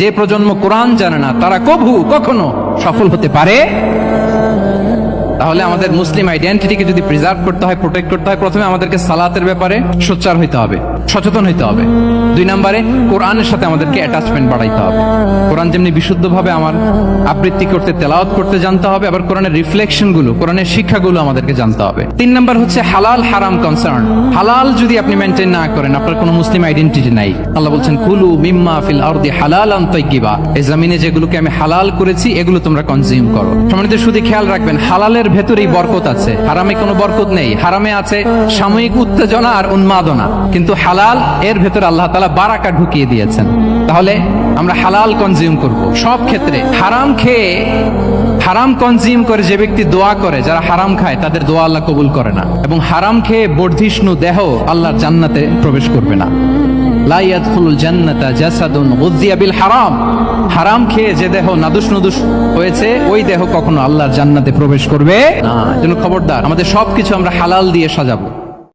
যে প্রজন্ম কোরআন জানে না তারা কখনো সফল হতে পারে। তাহলে আমাদের মুসলিম আইডেন্টিটিকে যদি প্রিজার্ভ করতে হয়, প্রোটেক্ট করতে হয়, প্রথমে আমাদেরকে সালাতের ব্যাপারে সোচ্চার হইতে হবে, সচেতন হইতে হবে। 2 নম্বরে কোরআনের সাথে আমাদেরকে অ্যাটাচমেন্ট বাড়াইতে হবে। কোরআন যেমনি বিশুদ্ধভাবে আমার আবৃত্তি করতে, তেলাওয়াত করতে জানতে হবে, আবার কোরআনের রিফ্লেকশন গুলো, কোরআনের শিক্ষাগুলো আমাদেরকে জানতে হবে। 3 নম্বর হচ্ছে হালাল হারাম কনসার্ন। হালাল যদি আপনি মেনটেন না করেন, আপনার কোনো মুসলিম আইডেন্টিটি নাই। আল্লাহ বলছেন কুলু মিম্মা ফিল আরদি হালালান তাইয়্যিবা, এই জমিনে যেগুলোকে আমি হালাল করেছি এগুলো তোমরা কনজিউম করো। সম্মানিত শুধু খেয়াল রাখবেন, হালালের ভেতরেই বরকত আছে, হারামে কোনো বরকত নেই। হারামে আছে সাময়িক উত্তেজনা আর উন্মাদনা, কিন্তু হালাল এর ভেতরে আল্লাহ তাআলা বারাকা ঢুকিয়ে দিয়েছেন। তাহলে আমরা হালাল কনজিউম করব সব ক্ষেত্রে। হারাম খেয়ে, হারাম কনজিউম করে যে ব্যক্তি দোয়া করে, যারা হারাম খায় তাদের দোয়া আল্লাহ কবুল করে না, এবং হারাম খেয়ে বর্ধিষ্ণু দেহ আল্লাহর জান্নাতে প্রবেশ করবে না। লা ইয়াদখুলুল জান্নাতা জাসাদুন গুযিয়া বিল হারাম। হারাম খেয়ে যে দেহ নাদুস নুদুস হয়েছে, ওই দেহ কখনো আল্লাহর জান্নাতে প্রবেশ করবে না। এজন্য খবরদার, আমাদের সবকিছু আমরা হালাল দিয়ে সাজাবো।